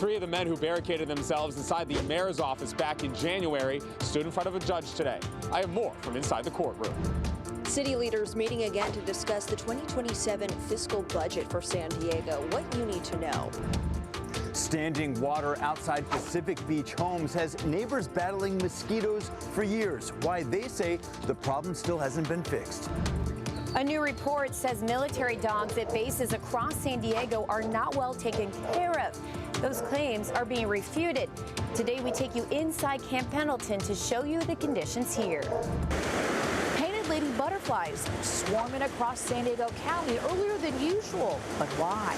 Three of the men who barricaded themselves inside the mayor's office back in January stood in front of a judge today. I have more from inside the courtroom. City leaders meeting again to discuss the 2027 fiscal budget for San Diego. What you need to know. Standing water outside Pacific Beach homes has neighbors battling mosquitoes for years. Why they say the problem still hasn't been fixed. A new report says military dogs at bases across San Diego are not well taken care of. Those claims are being refuted. Today we take you inside Camp Pendleton to show you the conditions here. Painted lady butterflies swarming across San Diego County earlier than usual. But why?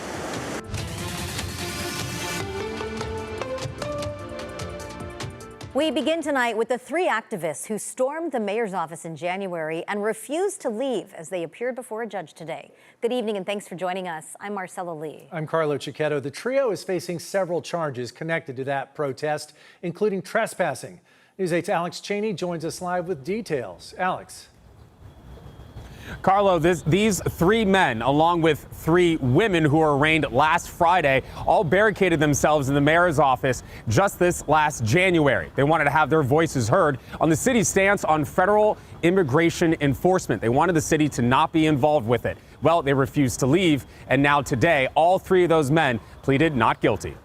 We begin tonight with the three activists who stormed the mayor's office in January and refused to leave as they appeared before a judge today. Good evening and thanks for joining us. I'm Marcella Lee. I'm Carlo Cicchetto. The trio is facing several charges connected to that protest, including trespassing. News 8's Alex Cheney joins us live with details. Alex. Carlo, these three men, along with three women who were arraigned last Friday, all barricaded themselves in the mayor's office just this last January. They wanted to have their voices heard on the city's stance on federal immigration enforcement. They wanted the city to not be involved with it. Well, they refused to leave, and now today, all three of those men pleaded not guilty.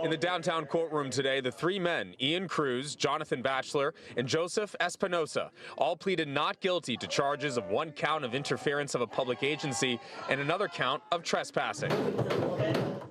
In the downtown courtroom today, the three men, Ian Cruz, Jonathan Batchelor, and Joseph Espinosa, all pleaded not guilty to charges of one count of interference of a public agency and another count of trespassing.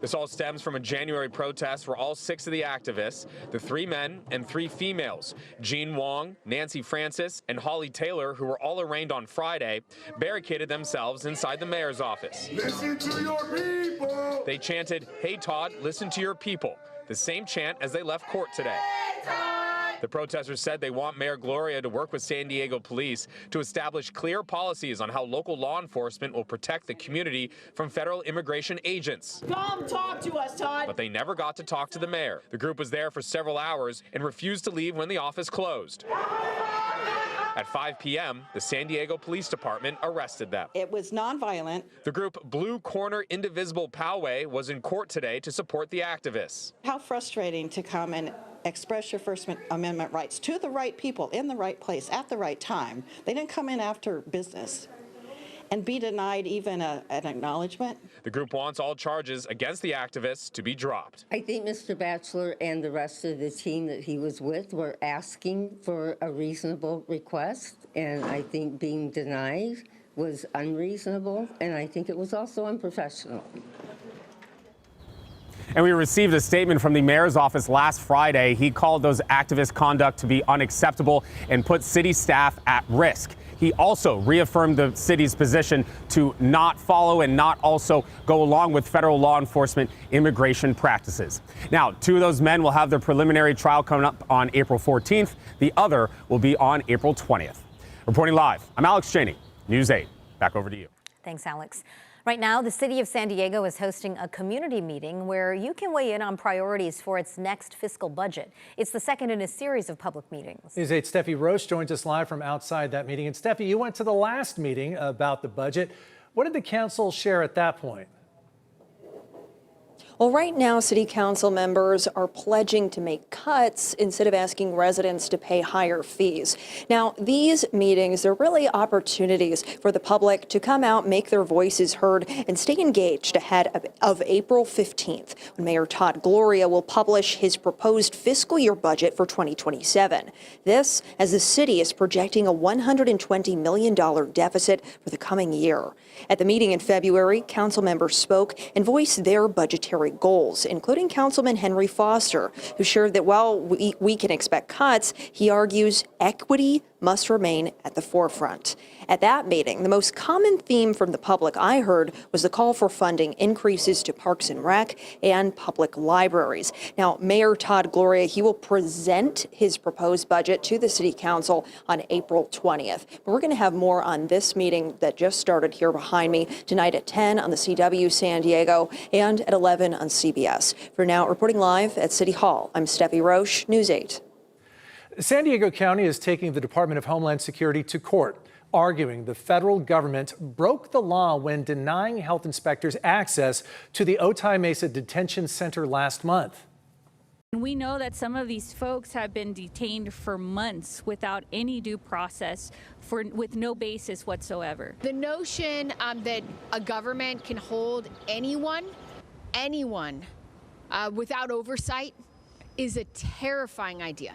This all stems from a January protest where all six of the activists, the three men and three females, Jean Wong, Nancy Francis, and Holly Taylor, who were all arraigned on Friday, barricaded themselves inside the mayor's office. Listen to your people! They chanted, "Hey Todd, listen to your people," the same chant as they left court today. The protesters said they want Mayor Gloria to work with San Diego police to establish clear policies on how local law enforcement will protect the community from federal immigration agents. Come talk to us, Todd. But they never got to talk to the mayor. The group was there for several hours and refused to leave when the office closed. At 5 p.m., the San Diego Police Department arrested them. It was nonviolent. The group Blue Corner Indivisible Poway was in court today to support the activists. How frustrating to come and express your First Amendment rights to the right people in the right place at the right time. They didn't come in after business and be denied even an acknowledgement. The group wants all charges against the activists to be dropped. I think Mr. Batchelor and the rest of the team that he was with were asking for a reasonable request, and I think being denied was unreasonable, and I think it was also unprofessional. And we received a statement from the mayor's office last Friday. He called those activists' conduct to be unacceptable and put city staff at risk. He also reaffirmed the city's position to not follow and not also go along with federal law enforcement immigration practices. Now, two of those men will have their preliminary trial coming up on April 14th. The other will be on April 20th. Reporting live, I'm Alex Cheney, News 8. Back over to you. Thanks, Alex. Right now, the city of San Diego is hosting a community meeting where you can weigh in on priorities for its next fiscal budget. It's the second in a series of public meetings. News 8's Steffi Roche joins us live from outside that meeting. And Steffi, you went to the last meeting about the budget. What did the council share at that point? Well, right now, city council members are pledging to make cuts instead of asking residents to pay higher fees. Now, these meetings are really opportunities for the public to come out, make their voices heard, and stay engaged ahead of April 15th, when Mayor Todd Gloria will publish his proposed fiscal year budget for 2027. This, as the city is projecting a $120 million deficit for the coming year. At the meeting in February, council members spoke and voiced their budgetary goals, including Councilman Henry Foster, who shared that while we can expect cuts, he argues equity must remain at the forefront. At that meeting, the most common theme from the public I heard was the call for funding increases to Parks and Rec and public libraries. Now, Mayor Todd Gloria, he will present his proposed budget to the City Council on April 20th. But we're going to have more on this meeting that just started here behind me tonight at 10 on the CW San Diego and at 11 on CBS. For now, reporting live at City Hall, I'm Steffi Roche, News 8. San Diego County is taking the Department of Homeland Security to court. arguing the federal government broke the law when denying health inspectors access to the Otay Mesa Detention Center last month. We know that some of these folks have been detained for months without any due process, with no basis whatsoever. The notion that a government can hold anyone, without oversight is a terrifying idea.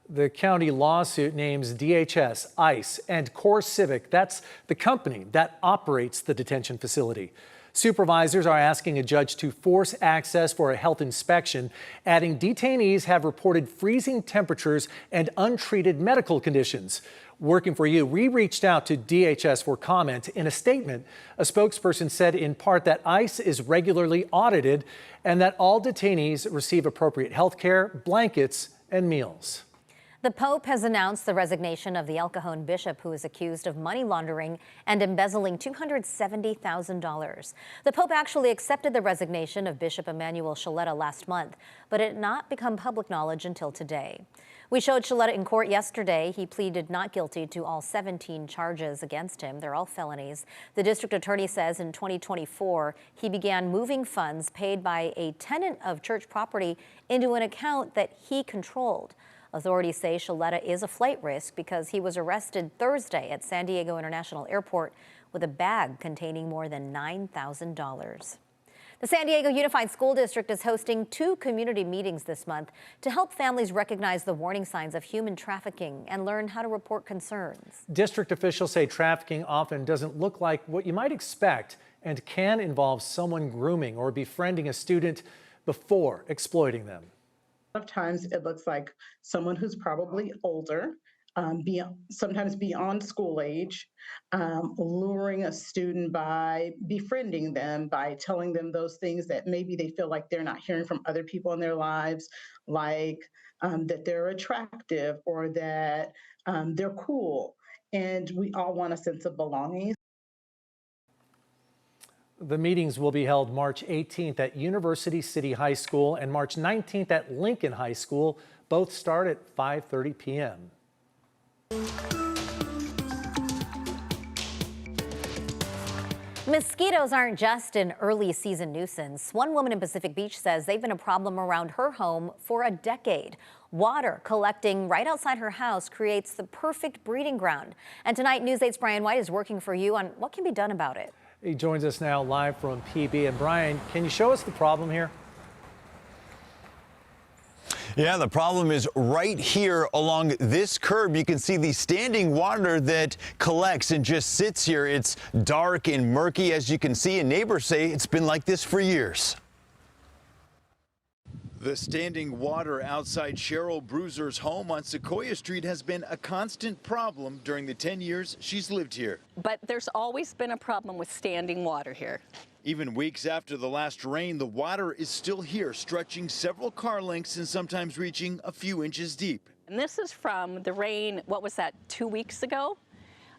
The county lawsuit names DHS, ICE, and Core Civic. That's the company that operates the detention facility. Supervisors are asking a judge to force access for a health inspection, adding detainees have reported freezing temperatures and untreated medical conditions. Working for you, we reached out to DHS for comment. In a statement, a spokesperson said in part that ICE is regularly audited and that all detainees receive appropriate health care, blankets, and meals. The Pope has announced the resignation of the El Cajon bishop who is accused of money laundering and embezzling $270,000. The Pope actually accepted the resignation of Bishop Emmanuel Shaletta last month, but it did not become public knowledge until today. We showed Shaletta in court yesterday. He pleaded not guilty to all 17 charges against him. They're all felonies. The district attorney says in 2024, he began moving funds paid by a tenant of church property into an account that he controlled. Authorities say Shaletta is a flight risk because he was arrested Thursday at San Diego International Airport with a bag containing more than $9,000. The San Diego Unified School District is hosting 2 community meetings this month to help families recognize the warning signs of human trafficking and learn how to report concerns. District officials say trafficking often doesn't look like what you might expect and can involve someone grooming or befriending a student before exploiting them. A lot of times it looks like someone who's probably older, sometimes beyond school age, luring a student by befriending them, by telling them those things that maybe they feel like they're not hearing from other people in their lives, like that they're attractive or that they're cool. And we all want a sense of belonging. The meetings will be held March 18th at University City High School and March 19th at Lincoln High School. Both start at 5:30 p.m. Mosquitoes aren't just an early season nuisance. One woman in Pacific Beach says they've been a problem around her home for a decade. Water collecting right outside her house creates the perfect breeding ground. And tonight, News 8's Brian White is working for you on what can be done about it. He joins us now live from PB. And Brian, can you show us the problem here? Yeah, the problem is right here along this curb. You can see the standing water that collects and just sits here. It's dark and murky, as you can see, and neighbors say it's been like this for years. The standing water outside Cheryl Bruiser's home on Sequoia Street has been a constant problem during the 10 years she's lived here. But there's always been a problem with standing water here. Even weeks after the last rain, the water is still here, stretching several car lengths and sometimes reaching a few inches deep. And this is from the rain, what was that, 2 weeks ago?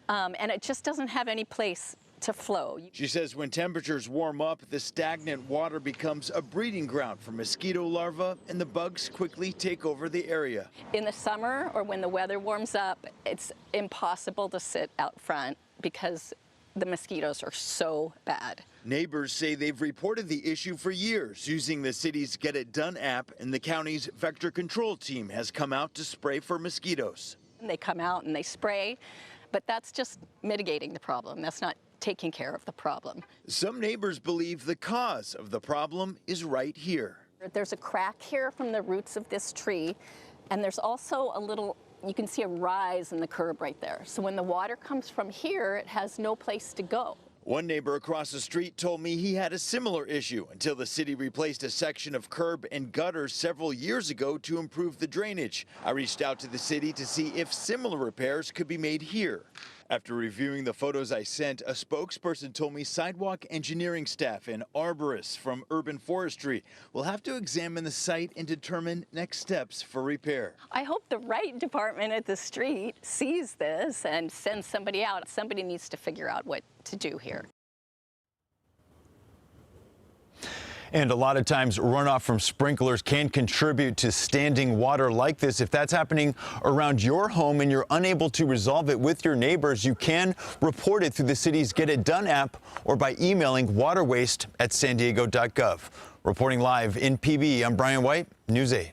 And it just doesn't have any place to flow. She says when temperatures warm up, the stagnant water becomes a breeding ground for mosquito larvae, and the bugs quickly take over the area. In the summer or when the weather warms up, it's impossible to sit out front because the mosquitoes are so bad. Neighbors say they've reported the issue for years using the city's Get It Done app, and the county's vector control team has come out to spray for mosquitoes. They come out and they spray, but that's just mitigating the problem. That's not taking care of the problem. Some neighbors believe the cause of the problem is right here. There's a crack here from the roots of this tree, and there's also a little, you can see a rise in the curb right there. So when the water comes from here, it has no place to go. One neighbor across the street told me he had a similar issue until the city replaced a section of curb and gutters several years ago to improve the drainage. I reached out to the city to see if similar repairs could be made here. After reviewing the photos I sent, a spokesperson told me sidewalk engineering staff and arborists from urban forestry will have to examine the site and determine next steps for repair. I hope the right department at the street sees this and sends somebody out. Somebody needs to figure out what to do here. And a lot of times runoff from sprinklers can contribute to standing water like this. If that's happening around your home and you're unable to resolve it with your neighbors, you can report it through the city's Get It Done app or by emailing waterwaste@sandiego.gov. Reporting live in PB, I'm Brian White, News 8.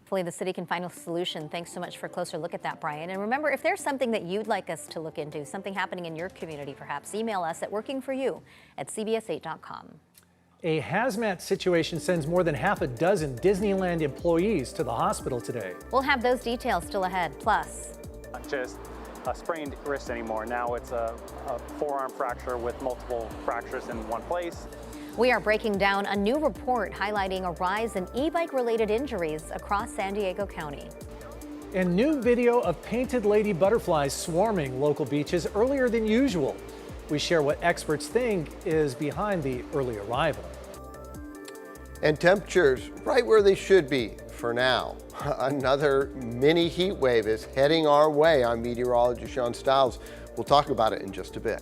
Hopefully the city can find a solution. Thanks so much for a closer look at that, Brian. And remember, if there's something that you'd like us to look into, something happening in your community perhaps, email us at workingforyou@cbs8.com. A hazmat situation sends more than half a dozen Disneyland employees to the hospital today. We'll have those details still ahead. Plus, not just a sprained wrist anymore. Now it's a forearm fracture with multiple fractures in one place. we are breaking down a new report highlighting a rise in e-bike related injuries across San Diego County. And new video of painted lady butterflies swarming local beaches earlier than usual. We share what experts think is behind the early arrival. And temperatures right where they should be for now. Another mini heat wave is heading our way. I'm meteorologist Sean Stiles. We'll talk about it in just a bit.